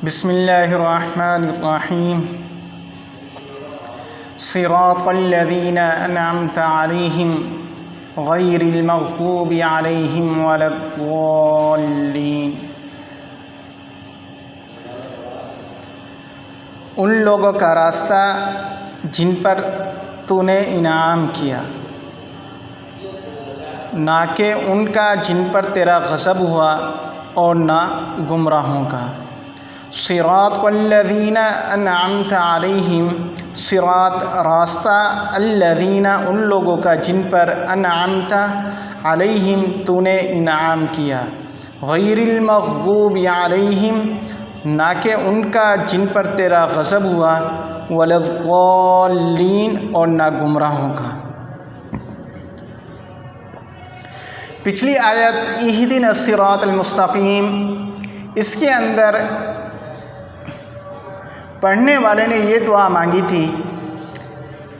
بسم اللہ الرحمن الرحیم صراط الذین انعمت علیہم غیر المغضوب علیہم ولا الضالین۔ ان لوگوں کا راستہ جن پر تو نے انعام کیا، نہ کہ ان کا جن پر تیرا غضب ہوا اور نہ گمراہوں کا۔ صراط الذین انعمت علیہم، صراط راستہ، الذین ان لوگوں کا جن پر انعمت علیہم تو نے انعام کیا، غیر المغضوب علیہم نہ کہ ان کا جن پر تیرا غضب ہوا، ولا الضالین اور نہ گمراہوں کا۔ پچھلی آیت اہدنا الصراط المستقیم، اس کے اندر پڑھنے والے نے یہ دعا مانگی تھی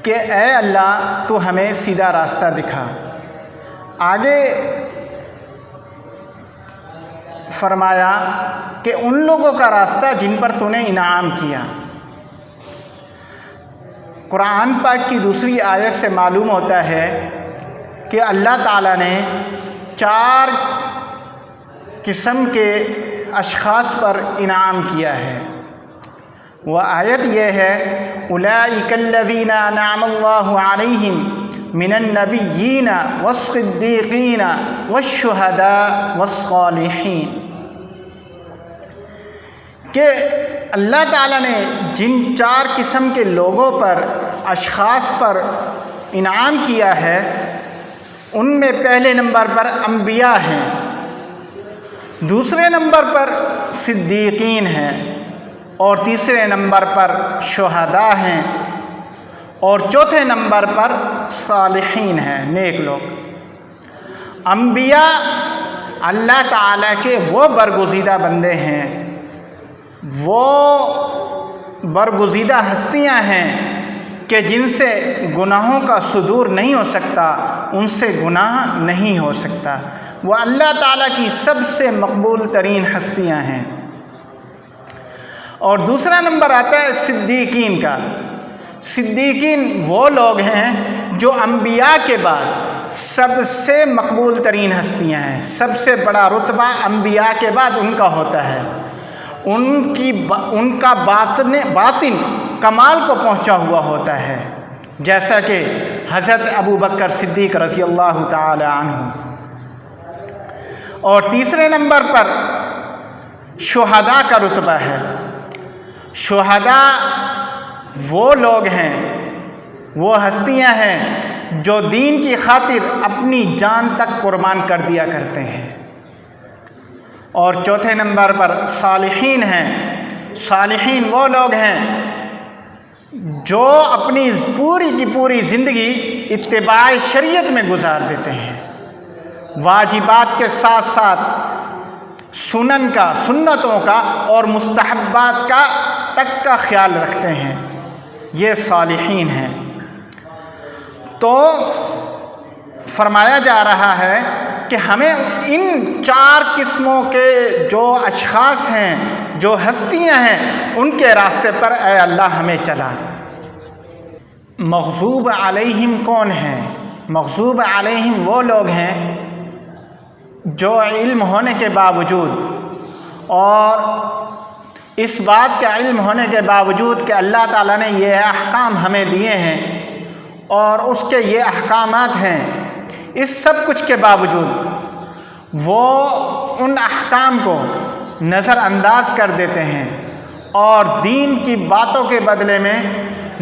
کہ اے اللہ تو ہمیں سیدھا راستہ دکھا۔ آگے فرمایا کہ ان لوگوں کا راستہ جن پر تو نے انعام کیا۔ قرآن پاک کی دوسری آیت سے معلوم ہوتا ہے کہ اللہ تعالیٰ نے 4 قسم کے اشخاص پر انعام کیا ہے۔ وہ آیت یہ ہے اولئک الذین انعم اللہ علیہم من النبیین والصدیقین والشہداء والصالحین، کہ اللہ تعالیٰ نے جن 4 قسم کے لوگوں پر، اشخاص پر انعام کیا ہے، ان میں پہلے نمبر پر انبیاء ہیں، دوسرے نمبر پر صدیقین ہیں، اور تیسرے نمبر پر شہداء ہیں، اور چوتھے نمبر پر صالحین ہیں، نیک لوگ۔ انبیاء اللہ تعالیٰ کے وہ برگزیدہ بندے ہیں، وہ برگزیدہ ہستیاں ہیں کہ جن سے گناہوں کا صدور نہیں ہو سکتا، ان سے گناہ نہیں ہو سکتا۔ وہ اللہ تعالیٰ کی سب سے مقبول ترین ہستیاں ہیں۔ اور دوسرا نمبر آتا ہے صدیقین کا۔ صدیقین وہ لوگ ہیں جو انبیاء کے بعد سب سے مقبول ترین ہستیاں ہیں، سب سے بڑا رتبہ انبیاء کے بعد ان کا ہوتا ہے۔ ان کا باطن کمال کو پہنچا ہوا ہوتا ہے، جیسا کہ حضرت ابو بکر صدیق رضی اللہ تعالی عنہ۔ اور تیسرے نمبر پر شہداء کا رتبہ ہے۔ شہداء وہ لوگ ہیں، وہ ہستیاں ہیں جو دین کی خاطر اپنی جان تک قربان کر دیا کرتے ہیں۔ اور چوتھے نمبر پر صالحین ہیں۔ صالحین وہ لوگ ہیں جو اپنی پوری کی پوری زندگی اتباع شریعت میں گزار دیتے ہیں، واجبات کے ساتھ ساتھ سنن کا، سنتوں کا اور مستحبات کا تک کا خیال رکھتے ہیں، یہ صالحین ہیں۔ تو فرمایا جا رہا ہے کہ ہمیں ان 4 قسموں کے جو اشخاص ہیں، جو ہستیاں ہیں، ان کے راستے پر اے اللہ ہمیں چلا۔ مغضوب علیہم کون ہیں؟ مغضوب علیہم وہ لوگ ہیں جو علم ہونے کے باوجود اور اس بات کا علم ہونے کے باوجود کہ اللہ تعالیٰ نے یہ احکام ہمیں دیے ہیں اور اس کے یہ احکامات ہیں، اس سب کچھ کے باوجود وہ ان احکام کو نظر انداز کر دیتے ہیں اور دین کی باتوں کے بدلے میں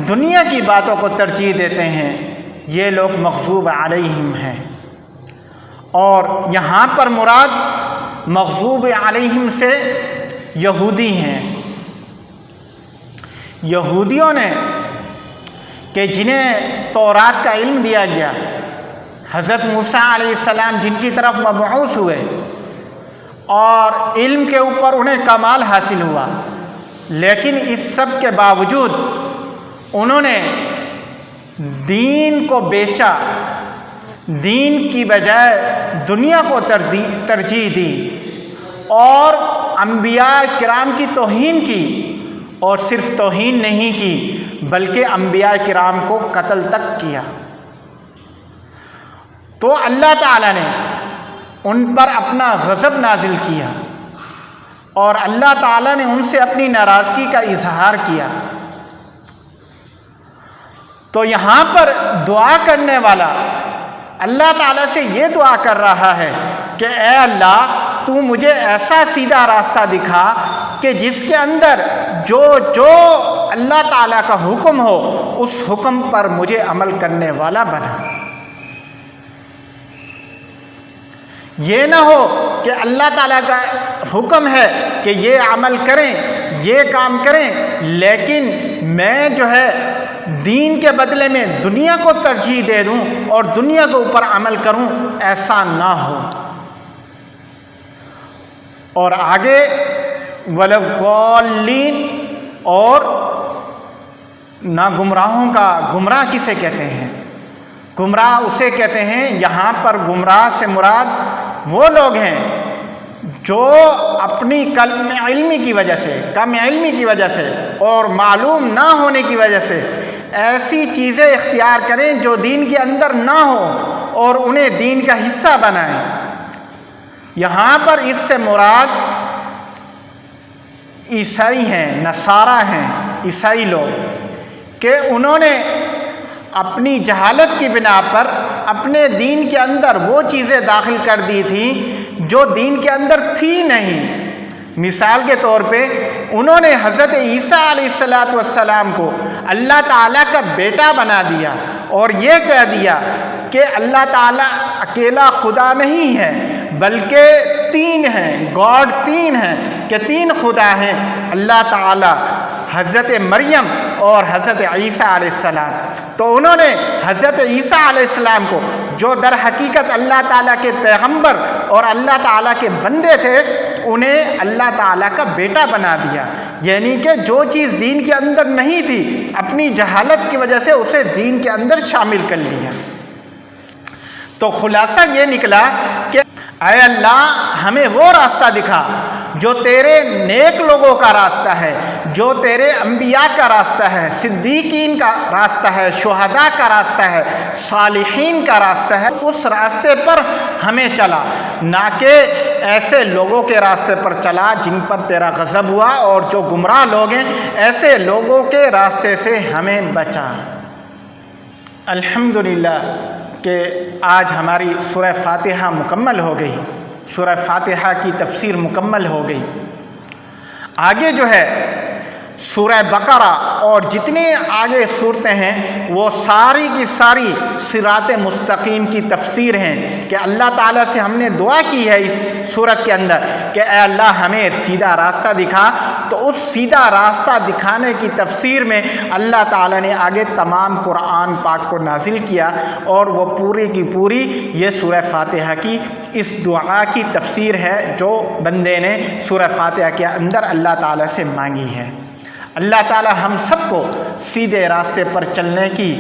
دنیا کی باتوں کو ترجیح دیتے ہیں، یہ لوگ مغضوب علیہم ہیں۔ اور یہاں پر مراد مغضوب علیہم سے یہودی ہیں۔ یہودیوں نے کہ جنہیں تورات کا علم دیا گیا، حضرت موسیٰ علیہ السلام جن کی طرف مبعوث ہوئے اور علم کے اوپر انہیں کمال حاصل ہوا، لیکن اس سب کے باوجود انہوں نے دین کو بیچا، دین کی بجائے دنیا کو ترجیح دی اور انبیاء کرام کی توہین کی، اور صرف توہین نہیں کی بلکہ انبیاء کرام کو قتل تک کیا۔ تو اللہ تعالیٰ نے ان پر اپنا غضب نازل کیا اور اللہ تعالیٰ نے ان سے اپنی ناراضگی کا اظہار کیا۔ تو یہاں پر دعا کرنے والا اللہ تعالیٰ سے یہ دعا کر رہا ہے کہ اے اللہ تو مجھے ایسا سیدھا راستہ دکھا کہ جس کے اندر جو اللہ تعالیٰ کا حکم ہو اس حکم پر مجھے عمل کرنے والا بنا۔ یہ نہ ہو کہ اللہ تعالیٰ کا حکم ہے کہ یہ عمل کریں، یہ کام کریں، لیکن میں جو ہے دین کے بدلے میں دنیا کو ترجیح دے دوں اور دنیا کے اوپر عمل کروں، ایسا نہ ہو۔ اور آگے وَلَضَّالِّينَ، اور نہ گمراہوں کا، گمراہ کسے کہتے ہیں؟ گمراہ اسے کہتے ہیں، یہاں پر گمراہ سے مراد وہ لوگ ہیں جو اپنی کم علمی کی وجہ سے اور معلوم نہ ہونے کی وجہ سے ایسی چیزیں اختیار کریں جو دین کے اندر نہ ہو اور انہیں دین کا حصہ بنائیں۔ یہاں پر اس سے مراد عیسائی ہیں، نصارہ ہیں، عیسائی لوگ، کہ انہوں نے اپنی جہالت کی بنا پر اپنے دین کے اندر وہ چیزیں داخل کر دی تھیں جو دین کے اندر تھی نہیں۔ مثال کے طور پہ انہوں نے حضرت عیسیٰ علیہ السلام کو اللہ تعالیٰ کا بیٹا بنا دیا اور یہ کہہ دیا کہ اللہ تعالیٰ اکیلا خدا نہیں ہے بلکہ تین ہیں، گاڈ تین ہیں، کہ تین خدا ہیں، اللہ تعالیٰ، حضرت مریم اور حضرت عیسیٰ علیہ السلام۔ تو انہوں نے حضرت عیسیٰ علیہ السلام کو، جو در حقیقت اللہ تعالیٰ کے پیغمبر اور اللہ تعالیٰ کے بندے تھے، انہیں اللہ تعالیٰ کا بیٹا بنا دیا، یعنی کہ جو چیز دین کے اندر نہیں تھی اپنی جہالت کی وجہ سے اسے دین کے اندر شامل کر لیا۔ تو خلاصہ یہ نکلا کہ اے اللہ ہمیں وہ راستہ دکھا جو تیرے نیک لوگوں کا راستہ ہے، جو تیرے انبیاء کا راستہ ہے، صدیقین کا راستہ ہے، شہداء کا راستہ ہے، صالحین کا راستہ ہے، اس راستے پر ہمیں چلا، نہ کہ ایسے لوگوں کے راستے پر چلا جن پر تیرا غضب ہوا، اور جو گمراہ لوگ ہیں ایسے لوگوں کے راستے سے ہمیں بچا۔ الحمدللہ کہ آج ہماری سورہ فاتحہ مکمل ہو گئی، سورہ فاتحہ کی تفسیر مکمل ہو گئی۔ آگے جو ہے سورہ بقرہ اور جتنے آگے صورتیں ہیں وہ ساری کی ساری صراط مستقیم کی تفسیر ہیں، کہ اللہ تعالیٰ سے ہم نے دعا کی ہے اس صورت کے اندر کہ اے اللہ ہمیں سیدھا راستہ دکھا، تو اس سیدھا راستہ دکھانے کی تفسیر میں اللہ تعالیٰ نے آگے تمام قرآن پاک کو نازل کیا، اور وہ پوری کی پوری یہ سورہ فاتحہ کی اس دعا کی تفسیر ہے جو بندے نے سورہ فاتحہ کے اندر اللہ تعالیٰ سے مانگی ہے۔ اللہ تعالی ہم سب کو سیدھے راستے پر چلنے کی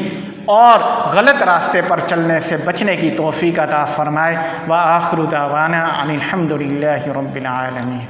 اور غلط راستے پر چلنے سے بچنے کی توفیق عطا فرمائے۔ وآخر دعوانا ان الحمد للہ رب العالمین۔